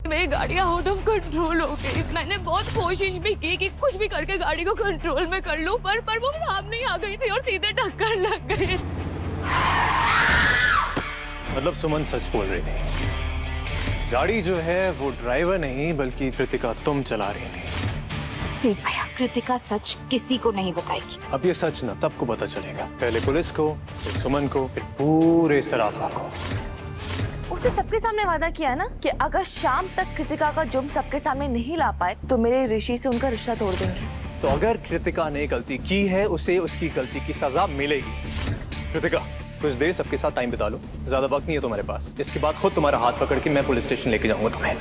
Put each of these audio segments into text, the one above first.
मेरी गाड़ी out of control हो गई। मैंने बहुत कोशिश भी की कि कुछ भी करके गाड़ी को कंट्रोल में कर लूं, पर वो सामने ही आ गई थी और सीधे टक्कर लग गई। मतलब सुमन सच बोल रही थी, गाड़ी जो है वो ड्राइवर नहीं बल्कि कृतिका तुम चला रही थी। तीर्थ भैया, कृतिका सच किसी को नहीं बताएगी। अब ये सच ना सबको पता चलेगा, पहले पुलिस को, फिर सुमन को, फिर पूरे सराफा को। उसने सबके सामने वादा किया ना कि अगर शाम तक कृतिका का जुर्म सबके सामने नहीं ला पाए तो मेरे ऋषि से उनका रिश्ता तोड़ देंगे। तो अगर कृतिका ने गलती की है उसे उसकी गलती की सजा मिलेगी। कृतिका कुछ देर सबके साथ टाइम बिता लो, ज्यादा वक्त नहीं है तुम्हारे पास। इसके बाद खुद तुम्हारा हाथ पकड़ के मैं पुलिस स्टेशन लेके जाऊंगा तुम्हें।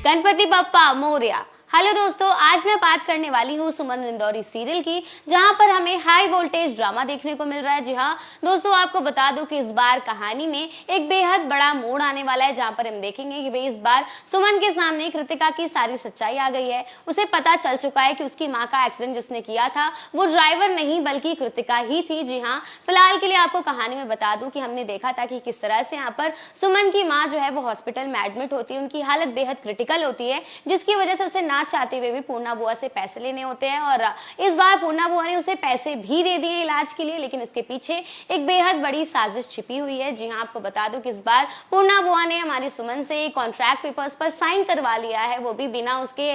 गणपति बप्पा मोरया। हेलो दोस्तों, आज मैं बात करने वाली हूँ सुमन इंदौरी सीरियल की, जहाँ पर हमें हाई वोल्टेज ड्रामा देखने को मिल रहा है। जी हाँ दोस्तों, आपको बता दूं कि इस बार कहानी में एक बेहद बड़ा मोड़ आने वाला है, जहाँ पर हम देखेंगे कि भाई इस बार सुमन के सामने कृतिका की सारी सच्चाई आ गई है। उसे पता चल चुका है कि उसकी माँ का एक्सीडेंट जिसने किया था वो ड्राइवर नहीं बल्कि कृतिका ही थी। जी हाँ, फिलहाल के लिए आपको कहानी में बता दूं कि हमने देखा था कि किस तरह से यहाँ पर सुमन की माँ जो है वो हॉस्पिटल में एडमिट होती है। उनकी हालत बेहद क्रिटिकल होती है, जिसकी वजह से उसे चाहते हुए भी पूर्णा बुआ से पैसे लेने होते हैं और इस बार पूर्णा बुआ ने उसे पैसे भी दे दिए इलाज के लिए, लेकिन इसके पीछे एक बेहद बड़ी साजिश छिपी हुई है। जी हाँ, आपको बता दूं कि इस बार पूर्णा बुआ ने हमारी सुमन से कॉन्ट्रैक्ट पेपर्स पर साइन करवा लिया है, वो भी बिना उसके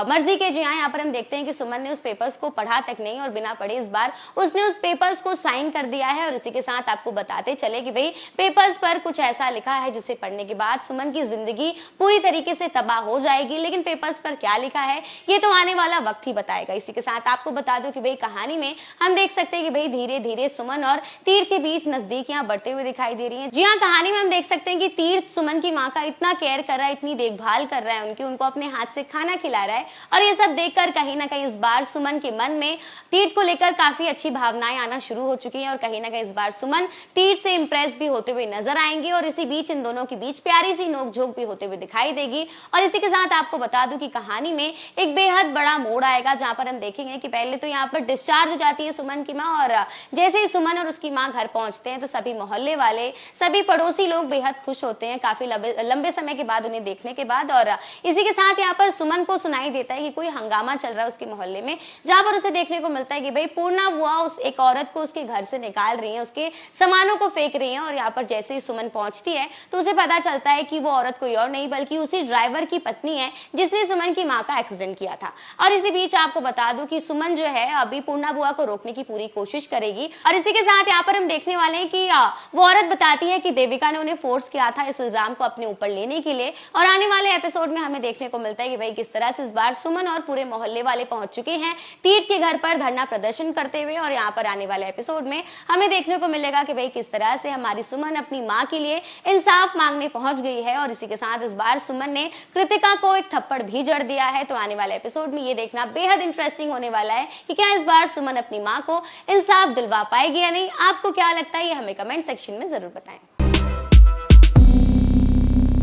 मर्जी के। जी हाँ, यहाँ पर हम देखते हैं कि सुमन ने उस पेपर्स को पढ़ा तक नहीं और बिना पढ़े इस बार उसने उस पेपर्स को साइन कर दिया है। और इसी के साथ आपको बताते चले कि भाई पेपर्स पर कुछ ऐसा लिखा है जिसे पढ़ने के बाद सुमन की जिंदगी पूरी तरीके से तबाह हो जाएगी, लेकिन पेपर्स पर क्या लिखा है ये तो आने वाला वक्त ही बताएगा। इसी के साथ आपको बता दूं कि भाई कहानी में हम देख सकते हैं कि भाई धीरे धीरे सुमन और तीर्थ के बीच नजदीकियां बढ़ते हुए दिखाई दे रही हैं। जी हाँ, कहानी में हम देख सकते हैं कि तीर्थ सुमन की माँ का इतना केयर कर रहा है, इतनी देखभाल कर रहा है उनकी, उनको अपने हाथ से खाना खिला रहा है। और ये सब देखकर कहीं ना कहीं इस बार सुमन के मन में तीर्थ को लेकर काफी अच्छी भावनाएं आना शुरू हो चुकी हैं और कहीं ना कहीं इस बार सुमन तीर्थ से इंप्रेस भी होते हुए नजर आएंगे और इसी बीच इन दोनों के बीच प्यारी सी नोकझोंक भी होते हुए दिखाई देगी। और इसी के साथ आपको बता दूं कि कहानी में एक बेहद बड़ा मोड़ आएगा, जहां पर हम देखेंगे कि पहले तो यहाँ पर डिस्चार्ज हो जाती है सुमन की माँ और जैसे ही सुमन और उसकी माँ घर पहुंचते हैं तो सभी मोहल्ले वाले, सभी पड़ोसी लोग बेहद खुश होते हैं काफी लंबे समय के बाद उन्हें देखने के बाद। और इसी के साथ यहाँ पर सुमन को सुनाई देता है कि कोई हंगामा चल रहा है उसके मोहल्ले में, जहां पर उसे देखने को मिलता है कि भाई पूर्णा बुआ उस एक औरत को उसके घर से निकाल रही है, उसके सामानों को फेंक रही है। और यहाँ पर जैसे ही सुमन पहुंचती है तो उसे पता चलता है कि वो औरत कोई और नहीं बल्कि उसी ड्राइवर की पत्नी है जिसने सुमन की माँ का एक्सीडेंट किया था। और इसी बीच आपको बता दूं कि सुमन जो है अभी पूर्णा बुआ को रोकने की पूरी कोशिश करेगी। और इसी के साथ यहाँ पर हम देखने वाले हैं कि वो औरत बताती है कि देविका ने उन्हें फोर्स किया था इस इल्जाम को अपने ऊपर लेने के लिए। और आने वाले एपिसोड में हमें देखने को मिलता है कि भाई किस तरह से इस बार सुमन और पूरे मोहल्ले वाले पहुंच चुके हैं तीर्थ के घर पर धरना प्रदर्शन करते हुए। और यहाँ पर आने वाले एपिसोड में हमें देखने को मिलेगा कि भाई किस तरह से हमारी सुमन अपनी माँ के लिए इंसाफ मांगने पहुंच गई है। और इसी के साथ इस बार सुमन ने कृतिका को एक थप्पड़ भी जड़ दिया है। तो आने वाले एपिसोड में ये देखना बेहद इंटरेस्टिंग होने वाला है कि क्या इस बार सुमन अपनी माँ को इंसाफ दिलवा पाएगी या नहीं। आपको क्या लगता है ये हमें कमेंट सेक्शन में जरूर बताएं।